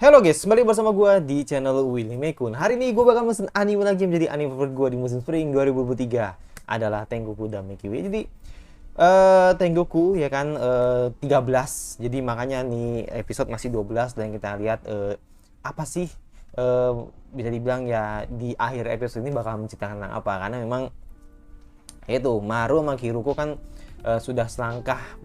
Halo guys, kembali bersama gue di channel Willy Mekun. Hari ini gue bakal mesen anime lagi yang menjadi anime favorit gue di musim spring 2023 adalah Tengoku Damekiwi. Jadi Tengoku ya kan 13. Jadi makanya nih episode masih 12 dan kita lihat apa sih bisa dibilang ya di akhir episode ini bakal menceritakan tentang apa, karena memang itu Maru sama Kiruko kan sudah selangkah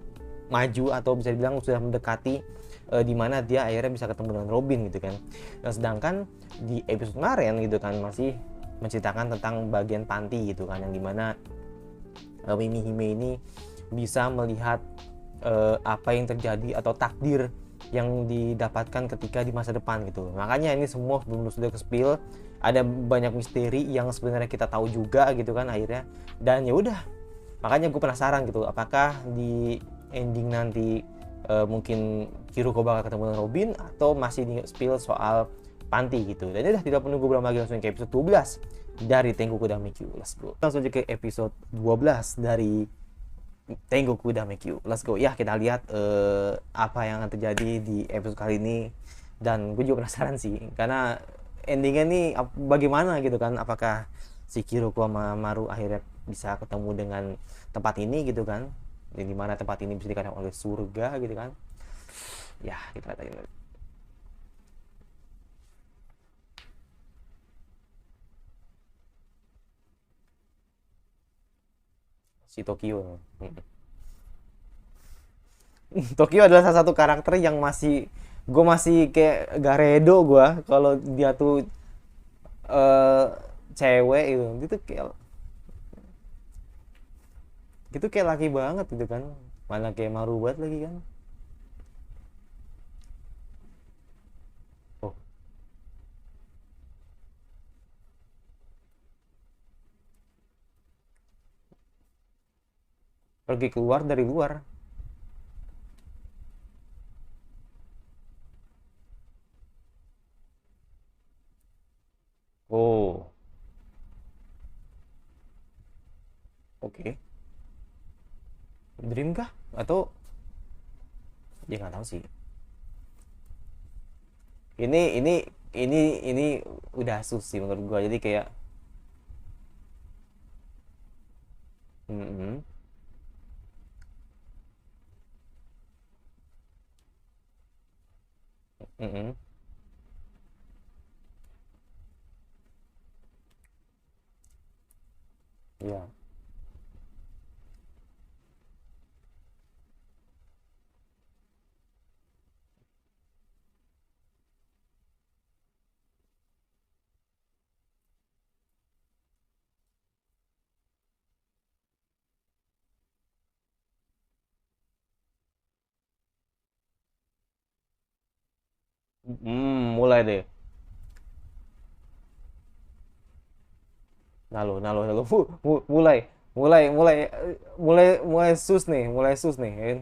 maju atau bisa dibilang sudah mendekati di mana dia akhirnya bisa ketemu dengan Robin gitu kan. Nah, sedangkan di episode kemarin gitu kan masih menceritakan tentang bagian panti gitu kan, yang dimana Mimi Hime ini bisa melihat apa yang terjadi atau takdir yang didapatkan ketika di masa depan gitu. Makanya ini semua belum sudah ke-spill, ada banyak misteri yang sebenarnya kita tahu juga gitu kan akhirnya. Dan ya udah, makanya gue penasaran gitu, apakah di ending nanti mungkin Kiruko bakal ketemu dengan Robin atau masih di spill soal panti gitu. Dan udah, tidak menunggu lama lagi, langsung ke episode 12 dari Tengoku Damekiu. Let's go. Langsung aja ke episode 12 dari Tengoku Damekiu. Let's go. Ya, kita lihat apa yang akan terjadi di episode kali ini. Dan gue juga penasaran sih, karena endingnya nih bagaimana gitu kan. Apakah si Kiruko sama Maru akhirnya bisa ketemu dengan tempat ini gitu kan, di mana tempat ini bisa dikatakan oleh surga gitu kan. Ya, kita lihat aja. Si Tokyo. Tokyo adalah salah satu karakter yang gue masih kayak gak redo gue kalau dia tuh eh cewek gitu kayak laki banget gitu kan, mana kayak Maru banget lagi kan. Oh, pergi keluar dari luar. Oh, oke. Dream kah atau ya nggak tahu sih. Ini udah susi menurut gua, jadi kayak mm -mm, ya. Mulai deh. Nalo, mulai mulai mulai mulai sus nih kan.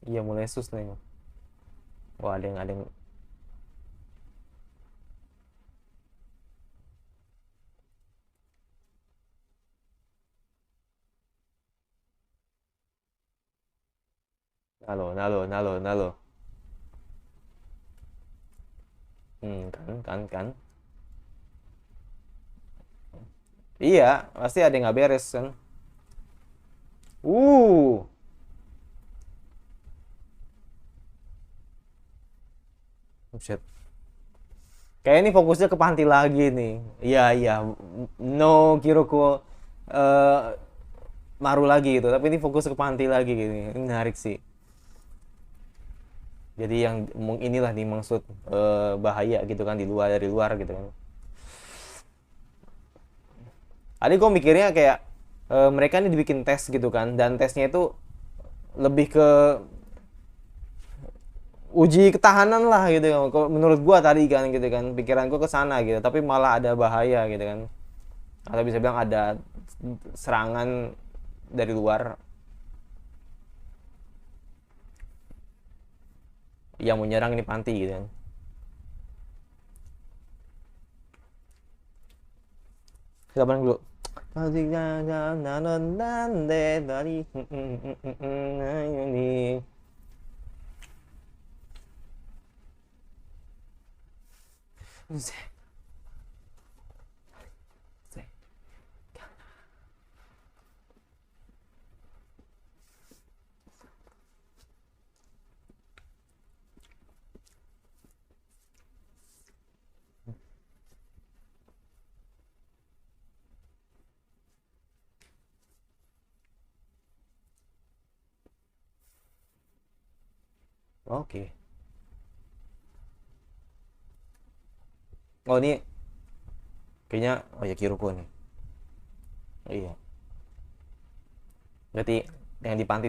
Iya, mulai sus nih. Wah, ada yang nalo. Kan. Iya, pasti ada yang nggak beres kan. uh Buset. Kayak ini fokusnya ke panti lagi nih. Iya, iya. No Kiroko eh Maru lagi gitu, tapi ini fokus ke panti lagi gini. Ini menarik sih. Jadi yang inilah nih maksud bahaya gitu kan, di luar, dari luar gitu kan. Tadi gue mikirnya kayak mereka ini dibikin tes gitu kan, dan tesnya itu lebih ke uji ketahanan lah gitu kan. Kalau menurut gua tadi kan gitu kan, pikiran gua ke sana gitu, tapi malah ada bahaya gitu kan. Atau bisa bilang ada serangan dari luar yang menyerang ini panti gitu kan. Kita balik dulu. 아직이야 나는 난데 나리 나연이 Oke. Oh ini kayaknya, oh ya Kiruko nih. Iya. Berarti yang di panti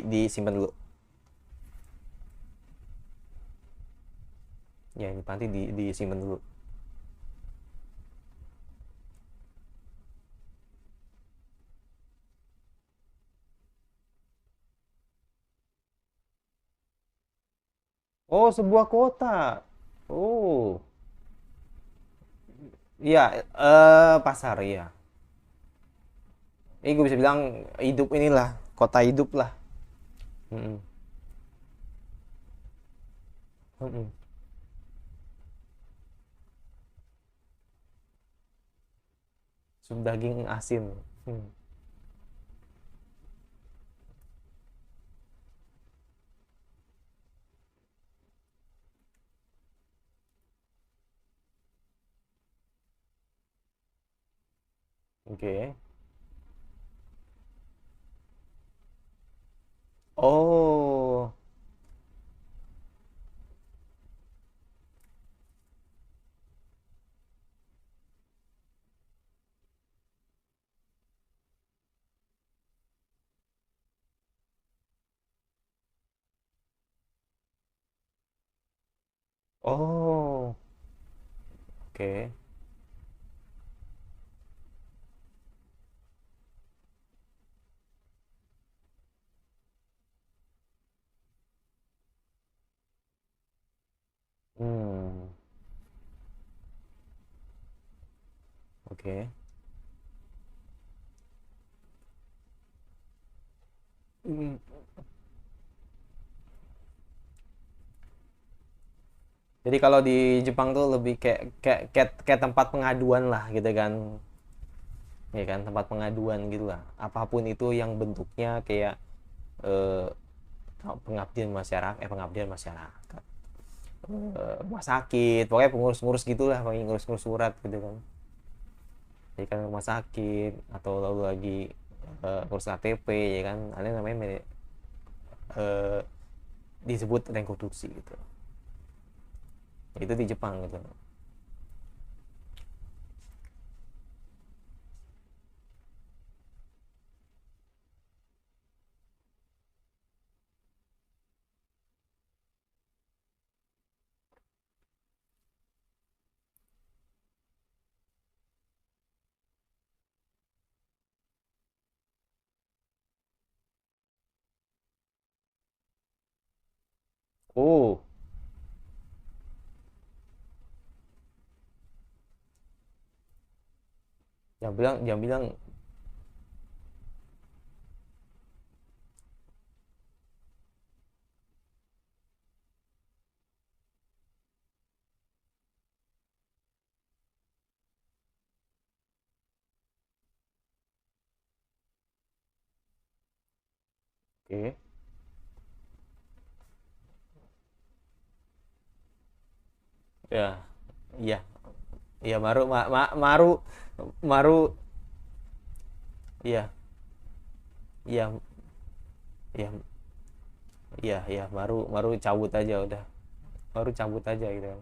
disimpan dulu. Ya, di panti disimpan dulu. Oh, sebuah kota. Oh. Iya, pasar ya. Ini gue bisa bilang hidup inilah, kota hidup lah. Mm-mm. Mm-mm. Sup daging asin. Hmm. Oke. Oh. Oh. Oke. Hmm. Oke. Hmm. Jadi kalau di Jepang tuh lebih kayak tempat pengaduan lah gitu kan. Ya kan, tempat pengaduan gitu lah. Apapun itu yang bentuknya kayak eh, pengabdian masyarakat. Rumah sakit, pokoknya pengurus-ngurus gitulah, pokoknya ngurus-ngurus surat gitu kan. Jadi kan rumah sakit atau lalu lagi ngurus KTP ya kan, ada yang namanya eh, disebut rekonstruksi gitu. Itu di Jepang gitu. Oh, yang bilang oke. Okay. Ya, iya, iya Maru, Maru, Maru, iya, iya, iya, iya, iya, Maru, Maru cabut aja udah, Maru cabut aja gitu kan.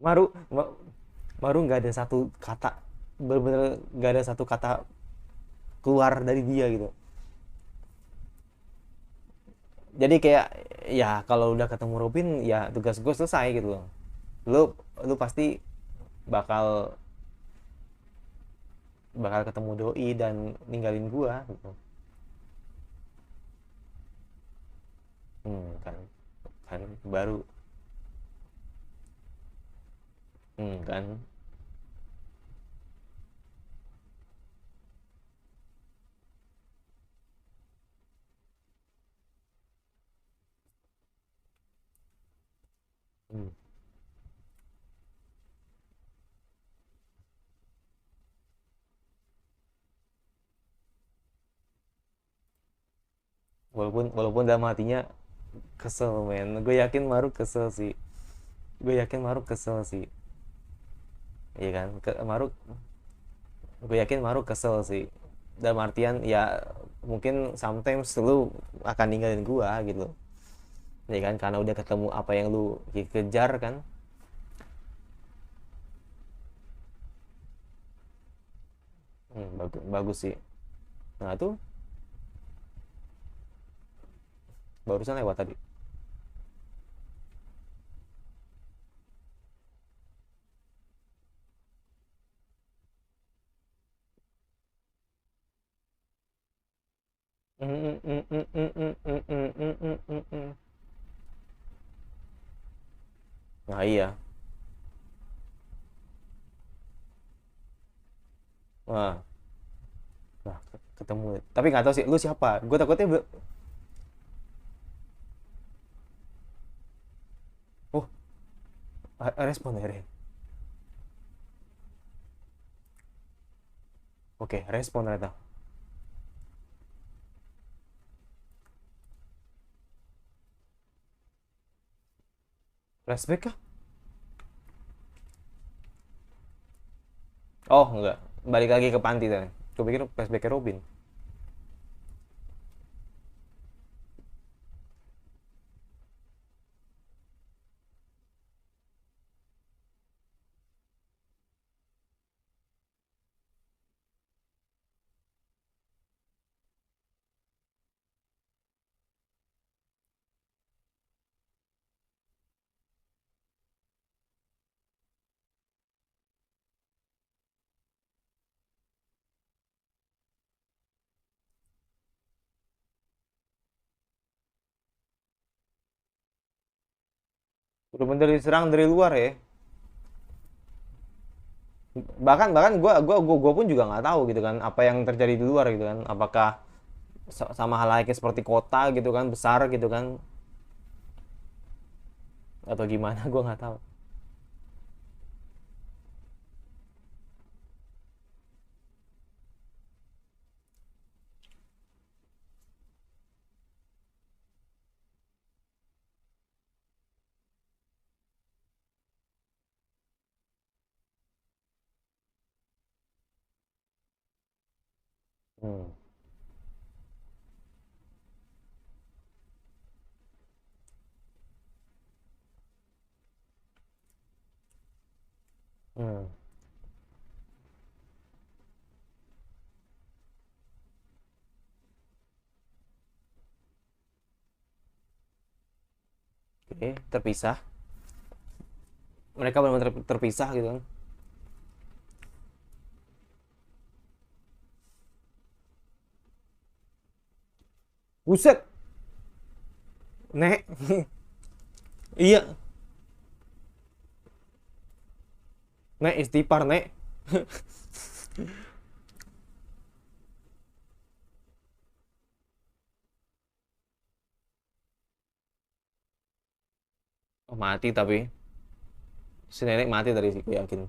Maru Maru nggak ada satu kata, bener-bener nggak ada satu kata keluar dari dia gitu. Jadi kayak ya kalau udah ketemu Robin ya tugas gue selesai gitu loh. Lu pasti bakal bakal ketemu doi dan ninggalin gua gitu. Kan kan baru kan. Hmm. Walaupun walaupun dalam hatinya kesel men, gue yakin Maru kesel sih, gue yakin Maru kesel sih. Iya kan, Maru, gue yakin Maru kesel sih, dalam artian ya mungkin sometimes lu akan ninggalin gua gitu, ya kan, karena udah ketemu apa yang lu kejar kan. Bagus, bagus sih. Nah itu barusan lewat tadi. Nah iya. Nah, nah ketemu tapi nggak tahu sih lu siapa, gue takutnya oh, respon ya Ren. Oke, respon ternyata. Flashback kah? Oh enggak, balik lagi ke panti tadi. Gue pikir flashbacknya Robin. Udah bener diserang dari luar ya. Bahkan gua pun juga nggak tahu gitu kan apa yang terjadi di luar gitu kan, apakah sama hal layaknya seperti kota gitu kan, besar gitu kan, atau gimana. Gua nggak tahu. hmm. Hmm. Oke, terpisah, mereka benar-benar terpisah gitu kan. Buset, nek. Iya, nek istighfar nek. Oh, mati tapi si nenek mati tadi sih, gue yakin.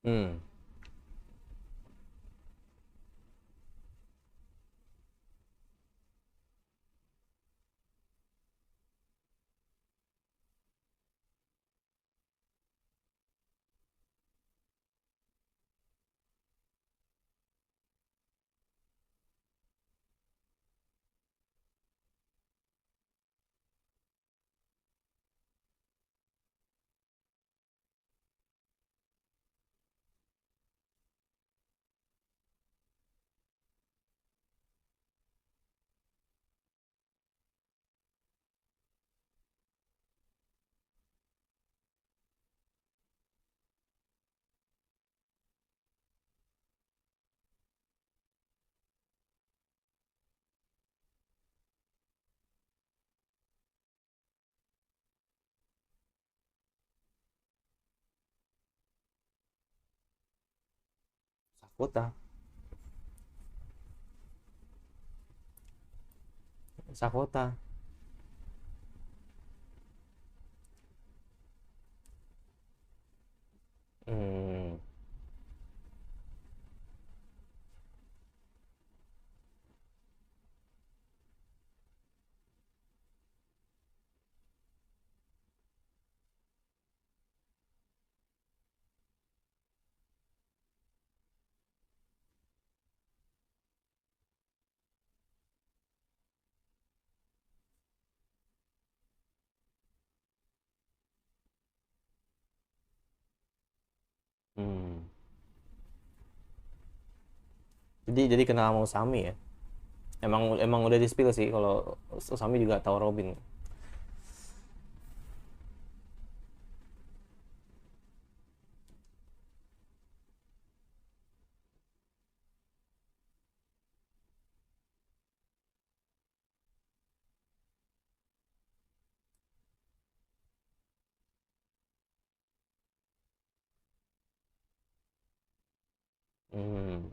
Hmm. Sakota. Sakota. Hmm. Hmm. Jadi kenal sama Usami ya. Emang emang udah di spill sih kalau Usami juga tahu Robin. Hmm.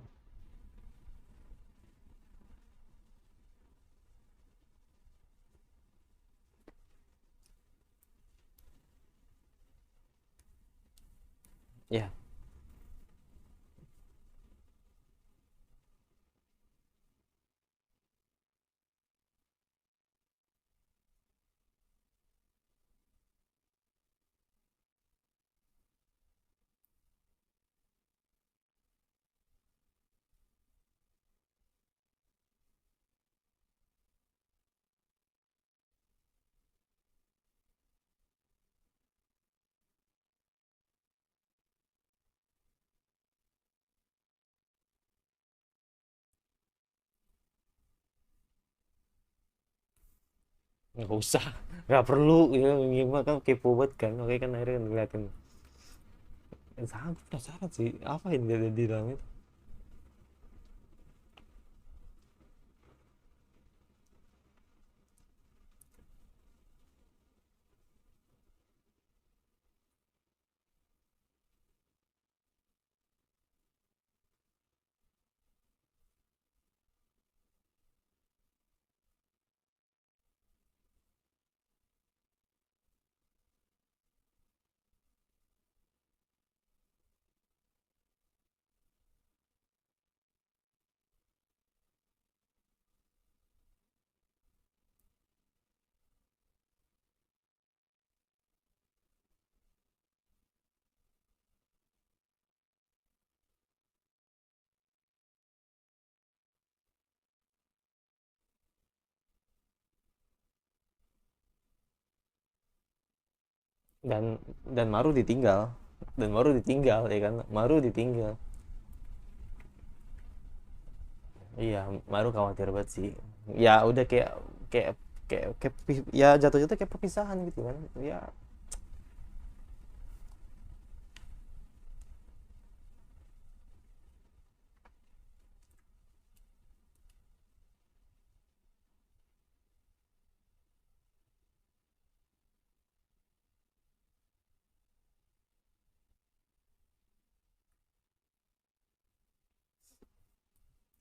Ya. Nggak usah, nggak perlu ya, gimana kan kepo banget kan, oke kan akhirnya kan ngeliatin. Sangat penasaran sih apa yang dia di dalam itu. Dan Maru ditinggal, ya kan, Maru ditinggal. Iya, Maru khawatir banget sih. Ya udah kayak ya jatuh-jatuh kayak perpisahan gitu kan ya.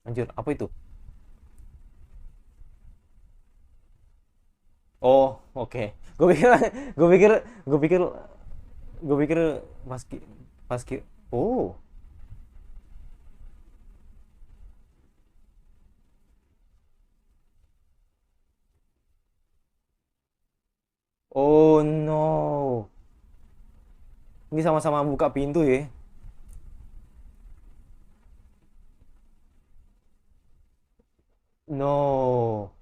Anjir, apa itu? Oh, oke. Gue pikir gue pikir gue pikir gue pikir pas pas Oh. Oh no. Ini sama-sama buka pintu ya. No.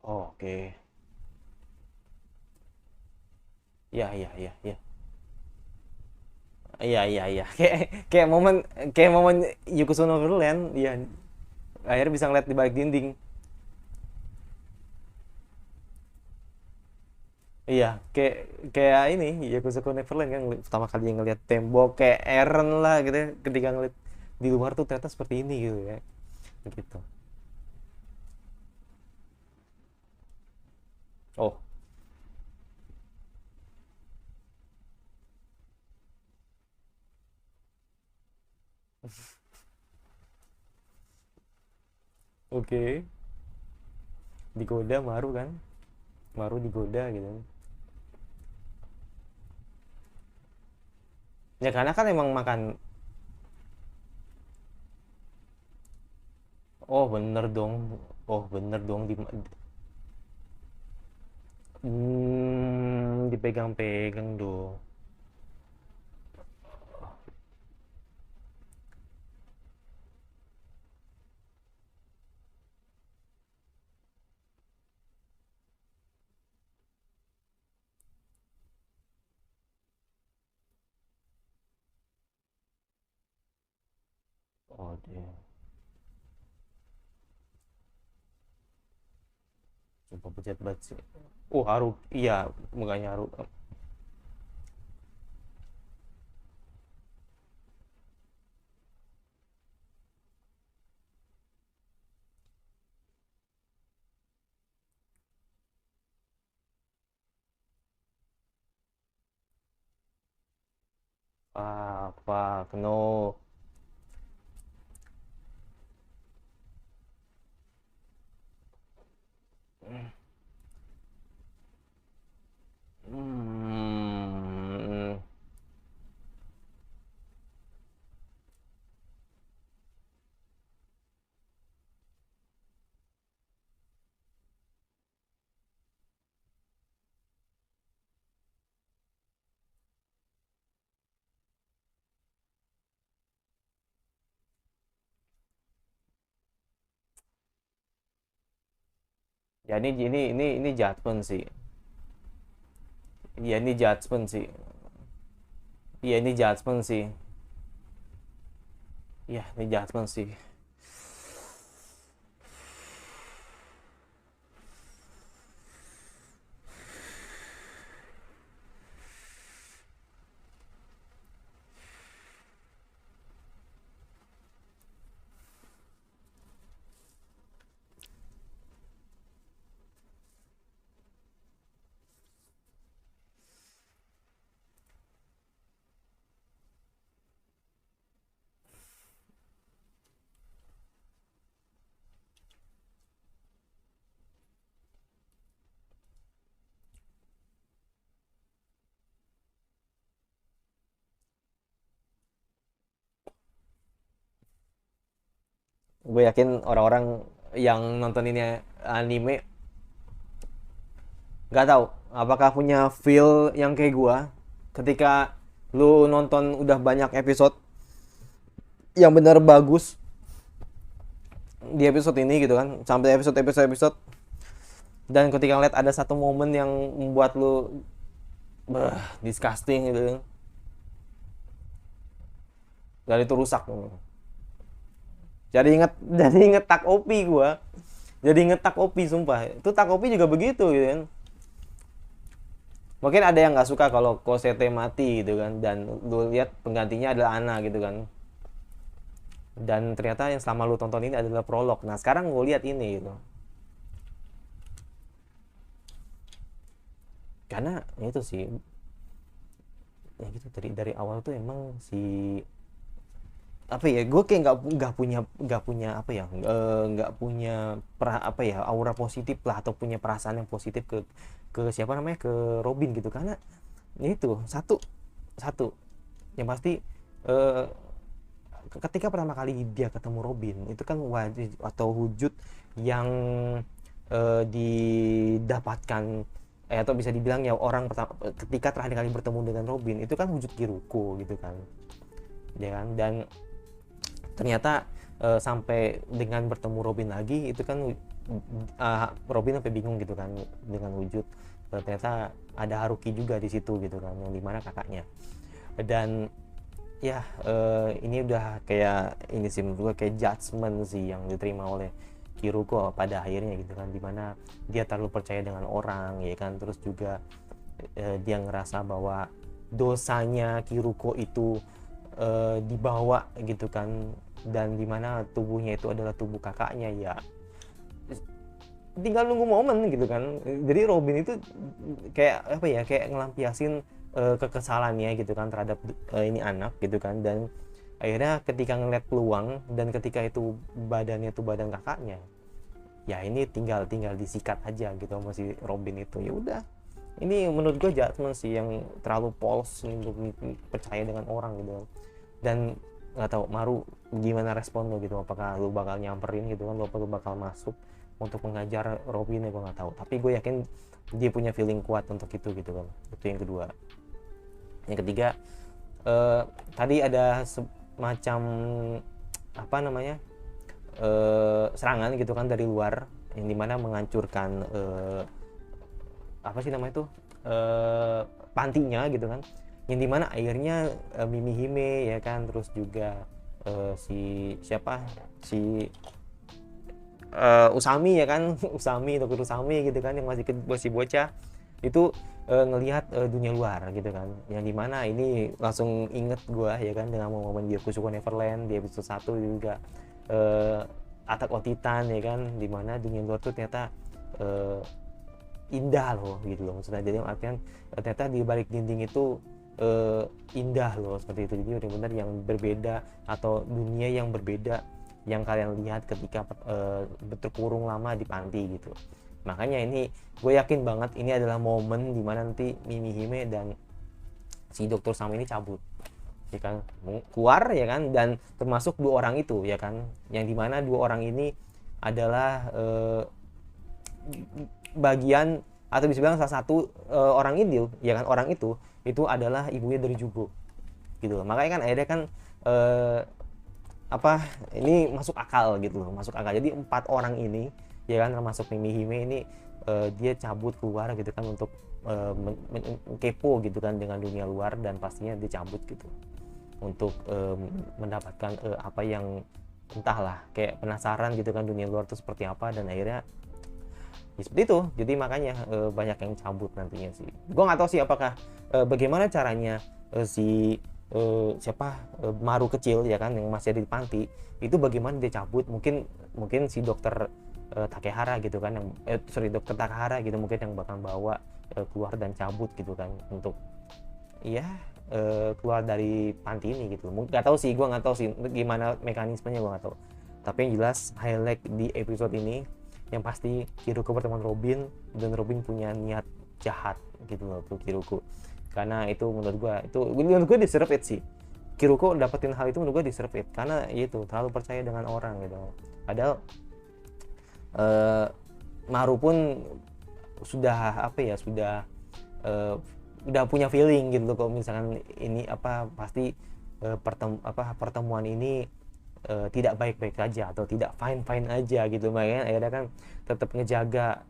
Oh, oke. Iya, iya, iya, iya. Iya, iya, iya. Kayak momen kayak momen Yukusuno Neverland, iya. Akhirnya bisa ngeliat di balik dinding. Iya, kayak ini Yakuza Neverland kan pertama kali ngeliat tembok kayak Eren lah gitu ya. Ketika ngeliat di luar tuh ternyata seperti ini gitu ya. Gitu. Oh, oke. Digoda Maru kan. Maru digoda gitu. Ya karena kan emang makan. Oh, bener dong. Oh, bener dong dipegang-pegang dong. Oh, dia. Sumpah bejat banget sih. Oh, Haru. Iya, mukanya Haru. Ah, fuck, no. Hmm. Ya ini judgement sih. Iya ini judgement sih. Iya ini judgement sih. Iya ini judgement sih. Gue yakin orang-orang yang nonton ini anime nggak tahu apakah punya feel yang kayak gue ketika lu nonton udah banyak episode yang bener bagus di episode ini gitu kan sampai episode dan ketika ngeliat ada satu momen yang membuat lu disgusting gitu dan itu rusak. Jadi inget tak opi gua. Jadi inget tak opi sumpah. Itu tak opi juga begitu gitu kan. Mungkin ada yang nggak suka kalau Cosette mati gitu kan dan lu lihat penggantinya adalah Ana gitu kan. Dan ternyata yang selama lu tonton ini adalah prolog. Nah, sekarang gue lihat ini gitu. Karena itu sih ya gitu dari awal tuh emang si apa ya, gue kayak nggak punya apa ya, nggak punya apa ya, aura positif lah atau punya perasaan yang positif ke siapa namanya, ke Robin gitu. Karena itu satu satu yang pasti, eh, ketika pertama kali dia ketemu Robin itu kan wajib atau wujud yang didapatkan, atau bisa dibilang ya orang pertama ketika terakhir kali bertemu dengan Robin itu kan wujud Kiruko gitu kan, ya kan. Dan ternyata sampai dengan bertemu Robin lagi itu kan, Robin sampai bingung gitu kan dengan wujud, ternyata ada Haruki juga di situ gitu kan, yang dimana kakaknya. Dan ya, ini udah kayak ini sih menurut gue, kayak judgement sih yang diterima oleh Kiruko pada akhirnya gitu kan, dimana dia terlalu percaya dengan orang ya kan. Terus juga dia ngerasa bahwa dosanya Kiruko itu dibawa gitu kan, dan dimana tubuhnya itu adalah tubuh kakaknya, ya tinggal nunggu momen gitu kan. Jadi Robin itu kayak apa ya, kayak ngelampiasin kekesalannya gitu kan terhadap ini anak gitu kan. Dan akhirnya ketika ngeliat peluang dan ketika itu badannya itu badan kakaknya, ya ini tinggal disikat aja gitu sama si Robin itu. Ya udah, ini menurut gue judgement sih yang terlalu polos untuk percaya dengan orang gitu. Dan nggak tahu Maru gimana respon lo gitu, apakah lu bakal nyamperin gitu kan, apa lu bakal masuk untuk mengajar Robin, ya gue nggak tahu. Tapi gue yakin dia punya feeling kuat untuk itu gitu kan. Itu yang kedua. Yang ketiga, tadi ada semacam apa namanya, serangan gitu kan dari luar, yang dimana menghancurkan apa sih namanya itu, pantinya gitu kan, yang dimana akhirnya Mimihime ya kan, terus juga si siapa, si Usami ya kan Usami, Dokter Usami gitu kan, yang masih bocah itu ngelihat dunia luar gitu kan, yang dimana ini langsung inget gue ya kan dengan momen dia Kusuko Neverland di episode 1 juga, Attack on Titan ya kan, dimana dunia luar tuh ternyata indah loh gitu loh maksudnya. Jadi artian ternyata di balik dinding itu indah loh, seperti itu. Jadi benar-benar yang berbeda atau dunia yang berbeda yang kalian lihat ketika terkurung lama di panti gitu. Makanya ini gue yakin banget ini adalah momen dimana nanti Mimihime dan si Dokter Sam ini cabut ya kan, keluar ya kan. Dan termasuk dua orang itu ya kan, yang dimana dua orang ini adalah bagian atau bisa bilang salah satu orang itu ya kan, orang itu adalah ibunya dari Jugo gitu loh. Makanya kan akhirnya kan apa, ini masuk akal gitu loh, masuk akal. Jadi 4 orang ini ya kan, termasuk Mimihime ini dia cabut keluar gitu kan untuk kepo gitu kan dengan dunia luar, dan pastinya dia cabut gitu untuk mendapatkan apa yang entahlah, kayak penasaran gitu kan dunia luar itu seperti apa. Dan akhirnya ya seperti itu. Jadi makanya banyak yang cabut nantinya sih. Gue nggak tahu sih apakah bagaimana caranya si Maru kecil ya kan, yang masih ada di panti itu, bagaimana dia cabut. Mungkin si dokter Takehara gitu kan, yang dokter Takehara gitu mungkin yang bakal bawa keluar dan cabut gitu kan, untuk ya keluar dari panti ini gitu. Nggak tahu sih, gue nggak tahu sih gimana mekanismenya, gue nggak tahu. Tapi yang jelas highlight di episode ini yang pasti Kiruko berteman Robin, dan Robin punya niat jahat gitu loh tuh Kiruko. Karena itu menurut gue deserve it sih. Kiruko dapetin hal itu menurut gue deserve it, karena itu terlalu percaya dengan orang gitu. Padahal Maru pun sudah apa ya, udah punya feeling gitu loh, kalau misalkan ini apa pasti pertemuan ini tidak baik-baik aja atau tidak fine-fine aja gitu. Makanya akhirnya kan tetap ngejaga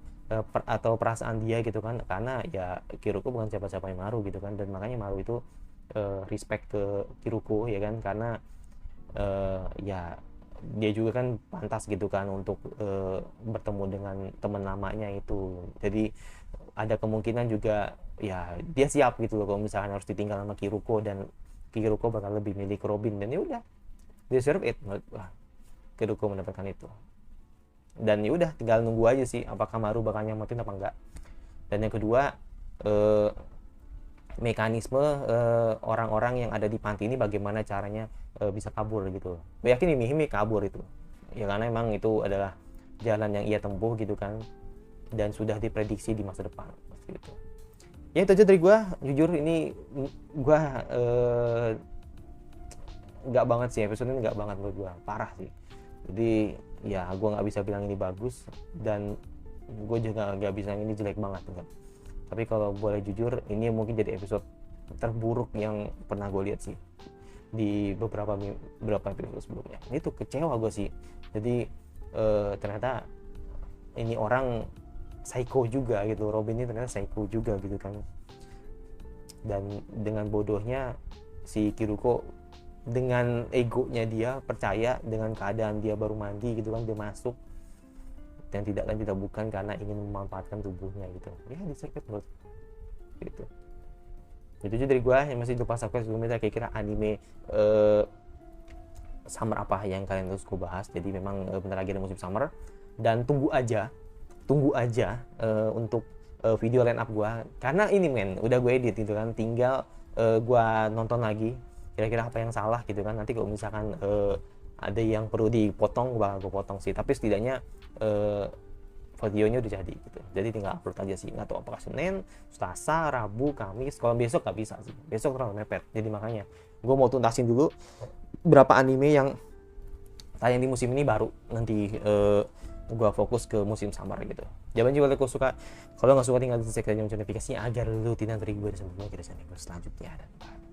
atau perasaan dia gitu kan, karena ya Kiruko bukan siapa-siapa yang Maru gitu kan. Dan makanya Maru itu respect ke Kiruko ya kan, karena ya dia juga kan pantas gitu kan untuk bertemu dengan teman lamanya itu. Jadi ada kemungkinan juga ya dia siap gitu loh kalau misalkan harus ditinggal sama Kiruko, dan Kiruko bakal lebih milih Robin. Dan ya udah, deserve it menurut gua Kiruko mendapatkan itu. Dan ya udah tinggal nunggu aja sih apakah Maru bakal nyamatin apa enggak. Dan yang kedua mekanisme orang-orang yang ada di panti ini bagaimana caranya bisa kabur gitu. Gue yakin Hime kabur itu ya, karena memang itu adalah jalan yang ia tempuh gitu kan, dan sudah diprediksi di masa depan gitu. Ya itu aja dari gue. Jujur ini gue nggak banget sih, episode ini nggak banget menurut gue, parah sih. Jadi ya gue nggak bisa bilang ini bagus, dan gue juga nggak bisa ini jelek banget kan. Tapi kalau boleh jujur, ini mungkin jadi episode terburuk yang pernah gue lihat sih di beberapa episode sebelumnya. Itu kecewa gue sih. Jadi ternyata ini orang psycho juga gitu. Robin ini ternyata psycho juga gitu kan. Dan dengan bodohnya si Kiruko, dengan egonya dia percaya dengan keadaan dia baru mandi gitu kan, dia masuk dan tidak lain tidak bukan karena ingin memanfaatkan tubuhnya gitu ya, diseket menurut gitu. Itu aja dari gua. Yang masih lupa subscribe sebelumnya, kira-kira anime summer apa yang kalian terus gua bahas. Jadi memang bentar lagi ada musim summer, dan tunggu aja untuk video line up gua, karena ini udah gue edit gitu kan, tinggal gua nonton lagi kira-kira apa yang salah gitu kan. Nanti kalau misalkan ada yang perlu dipotong, bakal gue potong sih, tapi setidaknya videonya udah jadi gitu. Jadi tinggal upload aja sih. Nggak tahu apakah Senin, Selasa, Rabu, Kamis. Kalau besok nggak bisa sih, besok terlalu mepet. Jadi makanya gue mau tuntasin dulu berapa anime yang tayang di musim ini, baru nanti gue fokus ke musim summer gitu. Jangan juga kalau suka, kalau nggak suka tinggal di subscribe dan notifikasinya agar lu tidak terhibur sebelum kita channel selanjutnya. Dan bye.